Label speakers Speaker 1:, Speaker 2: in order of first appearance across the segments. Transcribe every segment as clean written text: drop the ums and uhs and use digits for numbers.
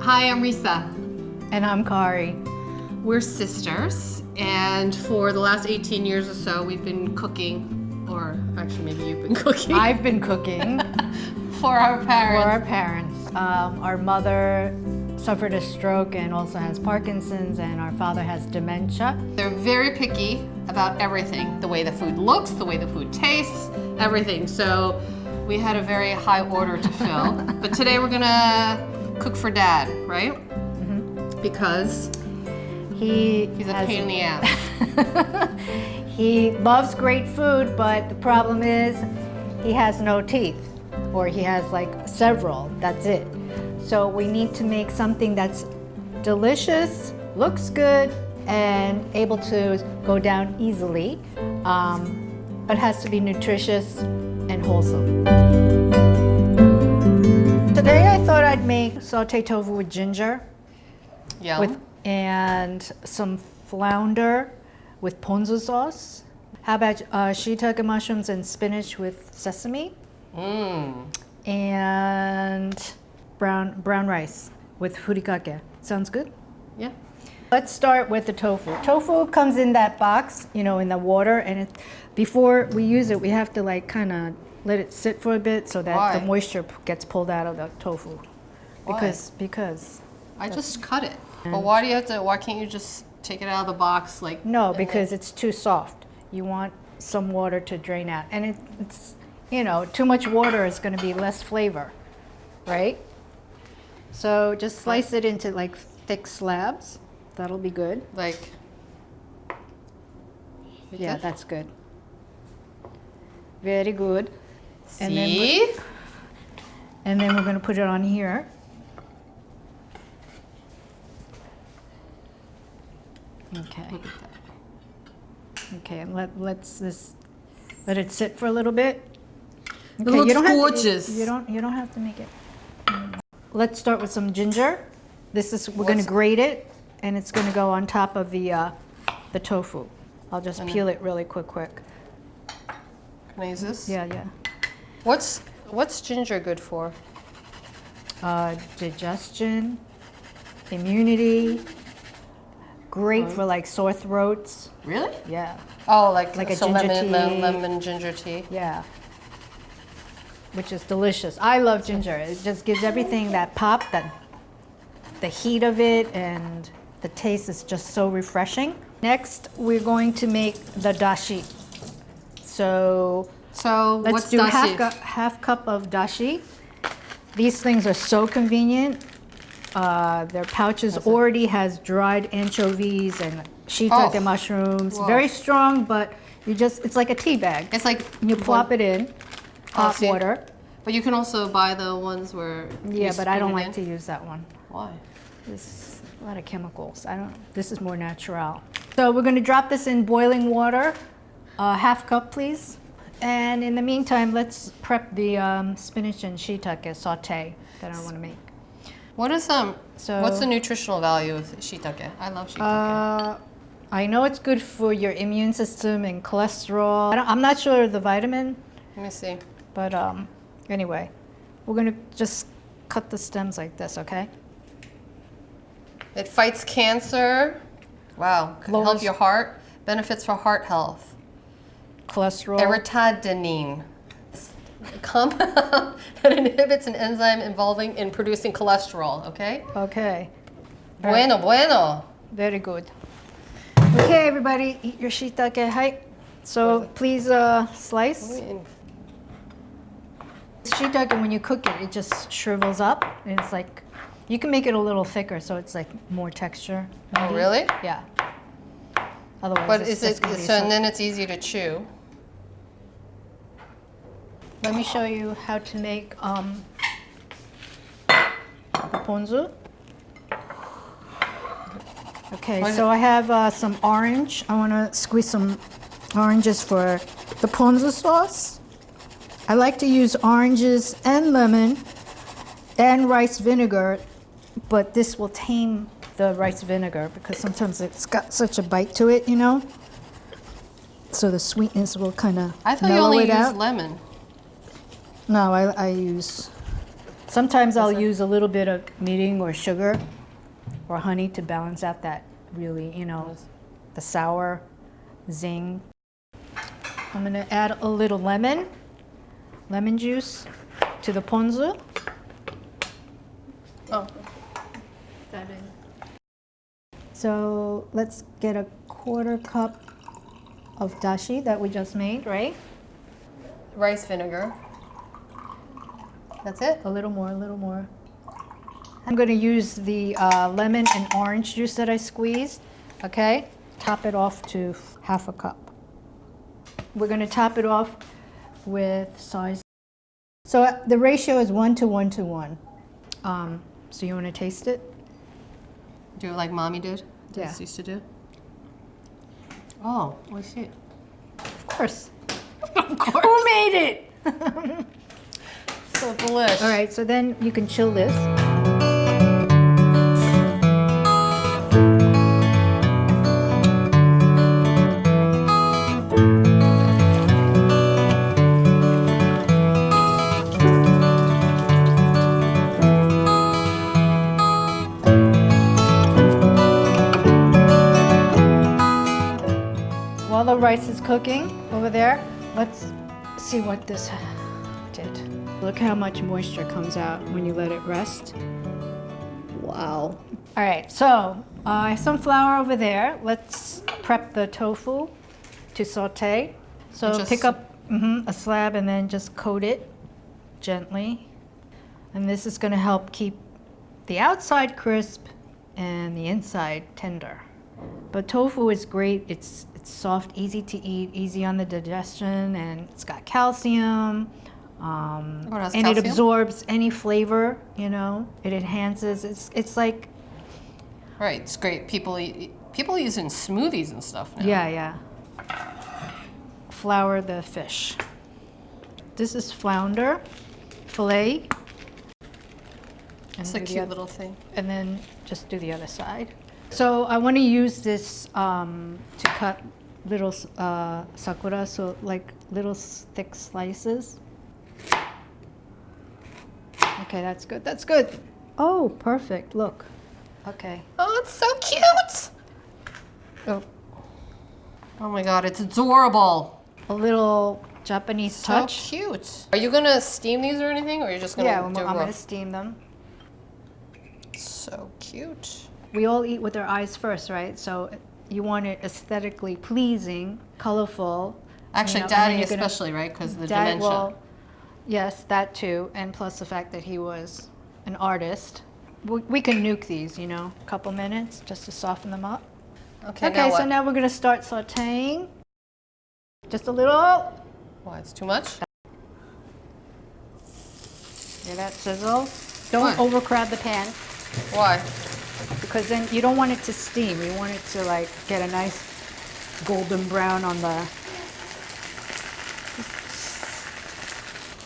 Speaker 1: Hi, I'm Risa.
Speaker 2: And I'm Kari.
Speaker 1: We're sisters, and for the last 18 years or so, we've been cooking, or actually maybe you've been cooking.
Speaker 2: I've been cooking
Speaker 1: for our parents.
Speaker 2: For our parents. Our mother suffered a stroke and also has Parkinson's, and our father has dementia.
Speaker 1: They're very picky about everything, the way the food looks, the way the food tastes, everything. So we had a very high order to fill. But today we're gonna cook for Dad, right? Mm-hmm. Because he's a pain in the ass.
Speaker 2: He loves great food, but the problem is he has no teeth, or he has like several, that's it. So we need to make something that's delicious, looks good, and able to go down easily, but has to be nutritious and wholesome. Today I thought I'd make saute tofu with ginger.
Speaker 1: Yum.
Speaker 2: And some flounder with ponzu sauce. How about shiitake mushrooms and spinach with sesame? And brown rice with furikake. Sounds good?
Speaker 1: Yeah.
Speaker 2: Let's start with the tofu. Tofu comes in that box, you know, in the water, and before we use it, we have to like kind of let it sit for a bit so that the moisture gets pulled out of the tofu. Because
Speaker 1: I just cut it. But why do you have to? Why can't you just take it out of the box like?
Speaker 2: No, because it's too soft. You want some water to drain out, and it's you know, too much water is going to be less flavor, right? So just slice it into like thick slabs. That'll be good.
Speaker 1: Like.
Speaker 2: Yeah, that's good. Very good.
Speaker 1: See?
Speaker 2: And then we're going to put it on here. Okay. Okay, and let it sit for a little bit.
Speaker 1: Okay, it looks gorgeous.
Speaker 2: You don't have to make it. Let's start with some ginger. We're going to grate it, and it's going to go on top of the tofu. I'll just peel it really quick.
Speaker 1: Can I use this?
Speaker 2: Yeah.
Speaker 1: What's ginger good for?
Speaker 2: Digestion, immunity. Great for like sore throats.
Speaker 1: Really?
Speaker 2: Yeah.
Speaker 1: Oh, like
Speaker 2: a ginger tea.
Speaker 1: lemon ginger tea.
Speaker 2: Yeah. Which is delicious. I love ginger. It just gives everything that pop, the heat of it, and the taste is just so refreshing. Next, we're going to make the dashi. So let's
Speaker 1: what's
Speaker 2: do
Speaker 1: dashi?
Speaker 2: half cup of dashi. These things are so convenient. Their pouches already has dried anchovies and shiitake mushrooms. Whoa. Very strong, but it's like a tea bag.
Speaker 1: It's like
Speaker 2: you plop it in hot water.
Speaker 1: But you can also buy the ones where
Speaker 2: but I don't like to use that one.
Speaker 1: Why?
Speaker 2: There's a lot of chemicals. This is more natural. So we're going to drop this in boiling water, half cup please. And in the meantime, let's prep the spinach and shiitake saute that I want to make.
Speaker 1: What's the nutritional value of shiitake? I love shiitake.
Speaker 2: I know it's good for your immune system and cholesterol. I'm not sure of the vitamin.
Speaker 1: Let me see.
Speaker 2: But anyway, we're gonna just cut the stems like this, okay?
Speaker 1: It fights cancer. Wow. Can help your heart. Benefits for heart health.
Speaker 2: Cholesterol.
Speaker 1: Erythadinine. A compound that inhibits an enzyme involving in producing cholesterol, okay?
Speaker 2: Okay.
Speaker 1: Bueno.
Speaker 2: Very good. Okay, everybody, eat your shiitake. Hi. So please slice. Shiitake, when you cook it, it just shrivels up, and it's like, you can make it a little thicker, so it's like more texture.
Speaker 1: Oh, really?
Speaker 2: Yeah. Otherwise,
Speaker 1: but and then it's easy to chew.
Speaker 2: Let me show you how to make the ponzu. Okay, so I have some orange. I want to squeeze some oranges for the ponzu sauce. I like to use oranges and lemon and rice vinegar, but this will tame the rice vinegar because sometimes it's got such a bite to it, you know? So the sweetness will kind of mellow it out.
Speaker 1: I thought you only used lemon.
Speaker 2: No, I use Sometimes I'll use a little bit of kneading or sugar or honey to balance out that really, you know, the sour zing. I'm gonna add a little lemon juice to the ponzu.
Speaker 1: Oh.
Speaker 2: So let's get a 1/4 cup of dashi that we just made, right?
Speaker 1: Rice vinegar. That's it?
Speaker 2: A little more, a little more. I'm going to use the lemon and orange juice that I squeezed, okay? Top it off to 1/2 cup. We're going to top it off with soy. So the ratio is 1 to 1 to 1. So you want to taste it?
Speaker 1: Do it like mommy did?
Speaker 2: Yeah.
Speaker 1: Used to do? Oh, I see.
Speaker 2: Of course.
Speaker 1: Of course.
Speaker 2: Who made it?
Speaker 1: So delicious.
Speaker 2: All right, so then you can chill this. While the rice is cooking over there, let's see what this did. Look how much moisture comes out when you let it rest. Wow. All right, so I have some flour over there. Let's prep the tofu to saute. So pick up a slab and then just coat it gently. And this is gonna help keep the outside crisp and the inside tender. But tofu is great. It's soft, easy to eat, easy on the digestion, and it's got calcium. And it absorbs any flavor, you know. It enhances. It's like.
Speaker 1: Right. It's great. People use it in smoothies and stuff now.
Speaker 2: Yeah, yeah. Flour the fish. This is flounder fillet.
Speaker 1: It's a cute little thing.
Speaker 2: And then just do the other side. So I want to use this to cut little sakura, so like little thick slices. Okay, that's good. That's good. Oh, perfect. Look. Okay.
Speaker 1: Oh, it's so cute.
Speaker 2: Oh,
Speaker 1: Oh my God, it's adorable.
Speaker 2: a little Japanese touch.
Speaker 1: So cute. Are you gonna steam these or anything, or you're just gonna
Speaker 2: Yeah,
Speaker 1: do
Speaker 2: I'm
Speaker 1: raw?
Speaker 2: going to steam them.
Speaker 1: So cute.
Speaker 2: We all eat with our eyes first, right? So you want it aesthetically pleasing, colorful.
Speaker 1: Actually,
Speaker 2: you know, and
Speaker 1: Daddy
Speaker 2: then you're gonna-
Speaker 1: especially, right? Because of the
Speaker 2: Dad,
Speaker 1: dementia.
Speaker 2: well, yes, that too, and plus the fact that he was an artist. We can nuke these, you know, a couple minutes just to soften them up.
Speaker 1: Okay,
Speaker 2: Okay,
Speaker 1: now
Speaker 2: so now we're gonna start sauteing. Just a little.
Speaker 1: Why, it's too much?
Speaker 2: Hear that sizzle? Don't
Speaker 1: What?
Speaker 2: overcrowd the pan,
Speaker 1: Why?
Speaker 2: because then you don't want it to steam. You want it to like get a nice golden brown on the.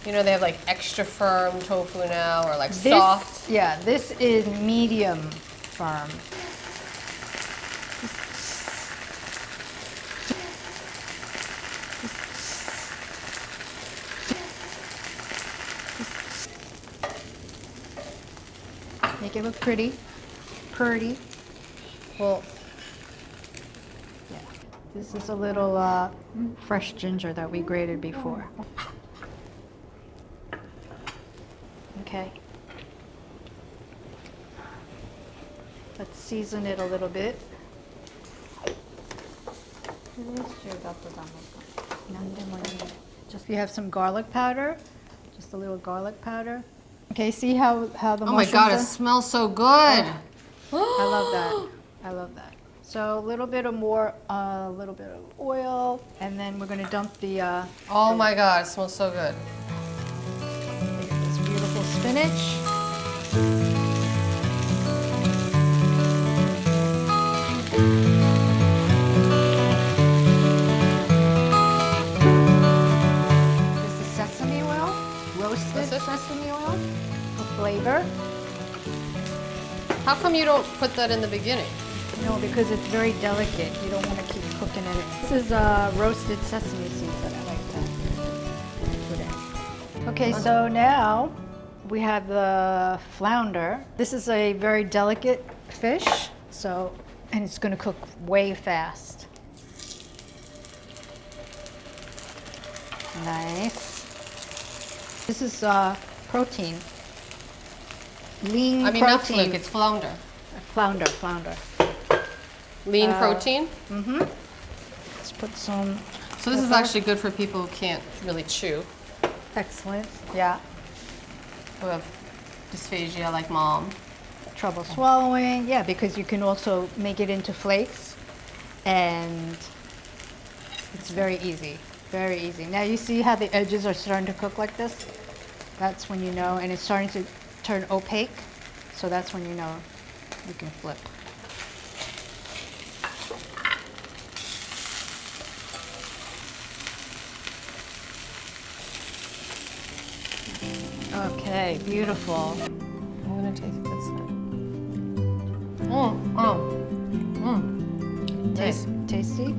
Speaker 1: You know, they have like extra firm tofu now, or like soft.
Speaker 2: Yeah, this is medium firm. Make it look pretty. Pretty.
Speaker 1: Well,
Speaker 2: Yeah. This is a little fresh ginger that we grated before. Okay. Let's season it a little bit. Just you have some garlic powder, just a little garlic powder. Okay, see how the
Speaker 1: oh my
Speaker 2: mushrooms
Speaker 1: God,
Speaker 2: are?
Speaker 1: it smells so good.
Speaker 2: I love that. I love that. So a little bit of oil, and then we're going to dump the
Speaker 1: Oh my God, it smells so good.
Speaker 2: this beautiful spinach. This is sesame oil, roasted
Speaker 1: What's this?
Speaker 2: sesame oil for flavor.
Speaker 1: How come you don't put that in the beginning?
Speaker 2: No, because it's very delicate. You don't want to keep cooking it. This is roasted sesame seeds that I like to put in. Okay, so now we have the flounder. This is a very delicate fish, and it's going to cook way fast. Nice. This is protein. Lean protein.
Speaker 1: Not fluke, it's flounder.
Speaker 2: Flounder.
Speaker 1: Lean protein?
Speaker 2: Mm-hmm. Let's put some.
Speaker 1: So this is actually good for people who can't really chew.
Speaker 2: Excellent. Yeah.
Speaker 1: Who have dysphagia like mom.
Speaker 2: Trouble swallowing. Yeah, because you can also make it into flakes, and it's very easy. Very easy. Now you see how the edges are starting to cook like this? That's when you know, and it's starting to turn opaque. So that's when you know you can flip. Okay, beautiful.
Speaker 1: I'm gonna taste this one.
Speaker 2: Tasty?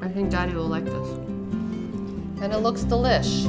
Speaker 1: I think Daddy will like this. And it looks delish.